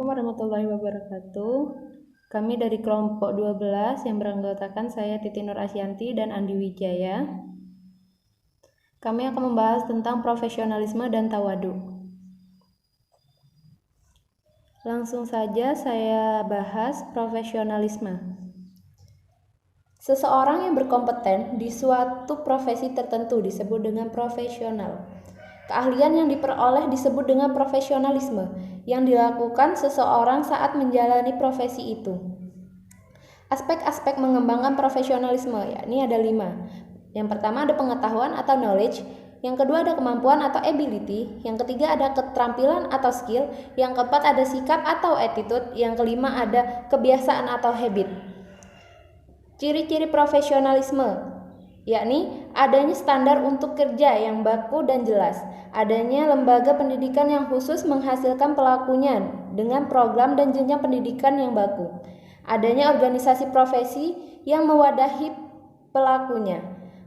Assalamualaikum warahmatullahi wabarakatuh. Kami dari kelompok 12 yang beranggotakan saya Titi Nur Asyanti dan Andi Wijaya. Kami akan membahas tentang profesionalisme dan tawadu. Langsung saja saya bahas profesionalisme. Seseorang yang berkompeten di suatu profesi tertentu disebut dengan profesional. Keahlian yang diperoleh disebut dengan profesionalisme yang dilakukan seseorang saat menjalani profesi itu. Aspek-aspek mengembangkan profesionalisme, yakni ada 5. Yang pertama ada pengetahuan atau knowledge, yang kedua ada kemampuan atau ability, yang ketiga ada keterampilan atau skill, yang keempat ada sikap atau attitude, yang kelima ada kebiasaan atau habit. Ciri-ciri profesionalisme, yakni adanya standar untuk kerja yang baku dan jelas, adanya lembaga pendidikan yang khusus menghasilkan pelakunya dengan program dan jenjang pendidikan yang baku, adanya organisasi profesi yang mewadahi pelakunya,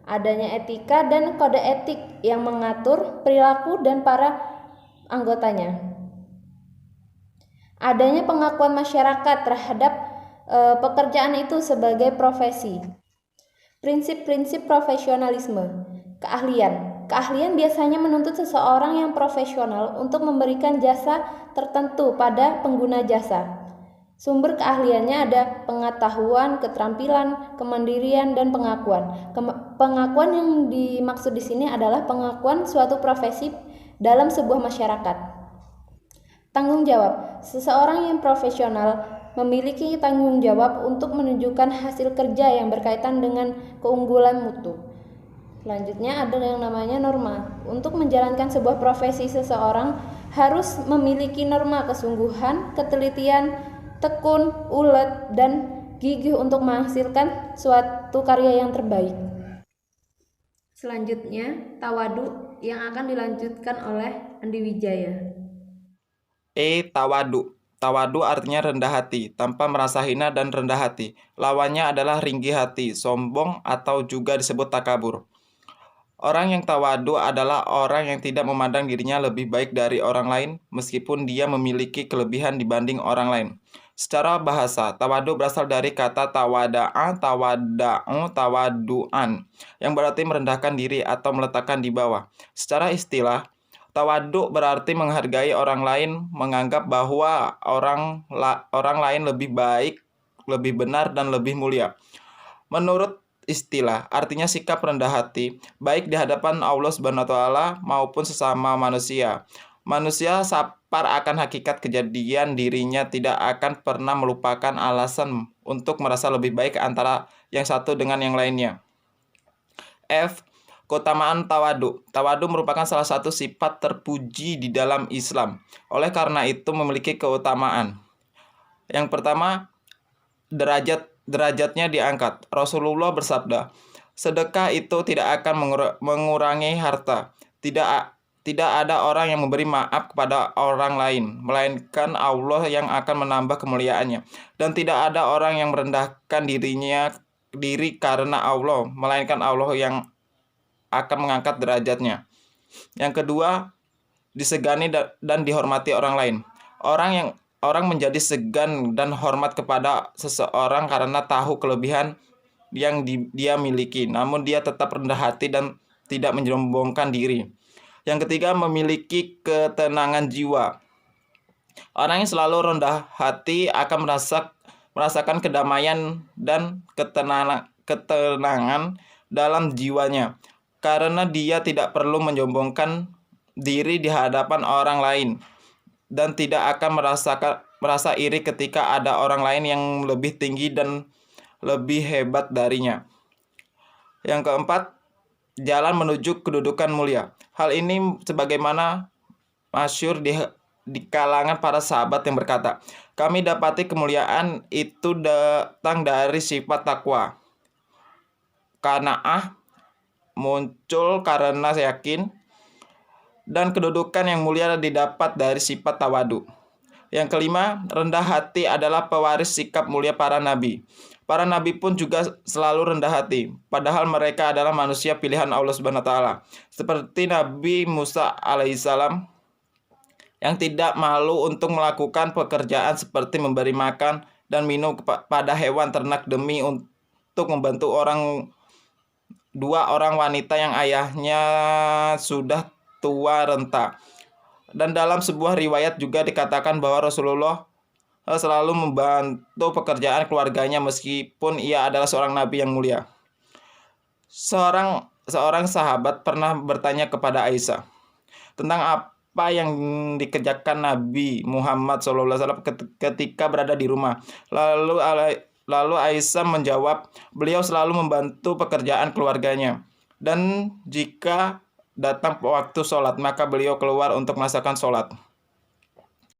adanya etika dan kode etik yang mengatur perilaku dan para anggotanya, adanya pengakuan masyarakat terhadap pekerjaan itu sebagai profesi. Prinsip-prinsip profesionalisme. Keahlian biasanya menuntut seseorang yang profesional untuk memberikan jasa tertentu pada pengguna jasa. Sumber keahliannya ada pengetahuan, keterampilan, kemandirian, dan pengakuan. Pengakuan yang dimaksud di sini adalah pengakuan suatu profesi dalam sebuah masyarakat. Tanggung jawab. Seseorang yang profesional memiliki tanggung jawab untuk menunjukkan hasil kerja yang berkaitan dengan keunggulan mutu. Selanjutnya ada yang namanya norma. Untuk menjalankan sebuah profesi, seseorang harus memiliki norma kesungguhan, ketelitian, tekun, ulet, dan gigih untuk menghasilkan suatu karya yang terbaik. Selanjutnya, tawadu yang akan dilanjutkan oleh Andi Wijaya. Tawadu. Tawadu artinya rendah hati, tanpa merasa hina dan rendah hati. Lawannya adalah ringgi hati, sombong, atau juga disebut takabur. Orang yang tawadu adalah orang yang tidak memandang dirinya lebih baik dari orang lain, meskipun dia memiliki kelebihan dibanding orang lain. Secara bahasa, tawadu berasal dari kata tawada'a, tawada'u, tawadu'an, yang berarti merendahkan diri atau meletakkan di bawah. Secara istilah, tawadu berarti menghargai orang lain, menganggap bahwa orang lain lebih baik, lebih benar, dan lebih mulia. Menurut istilah, artinya sikap rendah hati, baik di hadapan Allah SWT maupun sesama manusia. Manusia sapar akan hakikat kejadian dirinya tidak akan pernah melupakan alasan untuk merasa lebih baik antara yang satu dengan yang lainnya. Keutamaan tawadu. Tawadu merupakan salah satu sifat terpuji di dalam Islam. Oleh karena itu memiliki keutamaan. Yang pertama, derajatnya diangkat. Rasulullah bersabda, sedekah itu tidak akan mengurangi harta. Tidak ada orang yang memberi maaf kepada orang lain, melainkan Allah yang akan menambah kemuliaannya. Dan tidak ada orang yang merendahkan diri karena Allah, melainkan Allah yang akan mengangkat derajatnya. Yang kedua, disegani dan dihormati orang lain. Orang menjadi segan dan hormat kepada seseorang karena tahu kelebihan yang dia miliki, namun dia tetap rendah hati dan tidak menyombongkan diri. Yang ketiga, memiliki ketenangan jiwa. Orang yang selalu rendah hati akan merasakan kedamaian dan ketenangan dalam jiwanya, karena dia tidak perlu menyombongkan diri di hadapan orang lain dan tidak akan merasa iri ketika ada orang lain yang lebih tinggi dan lebih hebat darinya. Yang keempat, jalan menuju kedudukan mulia. Hal ini sebagaimana masyhur di kalangan para sahabat yang berkata, kami dapati kemuliaan itu datang dari sifat takwa. Qanaah muncul karena yakin, dan kedudukan yang mulia didapat dari sifat tawadu. Yang kelima, rendah hati adalah pewaris sikap mulia para nabi. Para nabi pun juga selalu rendah hati, padahal mereka adalah manusia pilihan Allah SWT. Seperti Nabi Musa alaihissalam yang tidak malu untuk melakukan pekerjaan seperti memberi makan dan minum pada hewan ternak demi untuk membantu dua orang wanita yang ayahnya sudah tua renta. Dan dalam sebuah riwayat juga dikatakan bahwa Rasulullah selalu membantu pekerjaan keluarganya meskipun ia adalah seorang nabi yang mulia. Seorang sahabat pernah bertanya kepada Aisyah tentang apa yang dikerjakan Nabi Muhammad SAW ketika berada di rumah. Lalu Aisyah menjawab, beliau selalu membantu pekerjaan keluarganya. Dan jika datang waktu sholat, maka beliau keluar untuk melaksanakan sholat.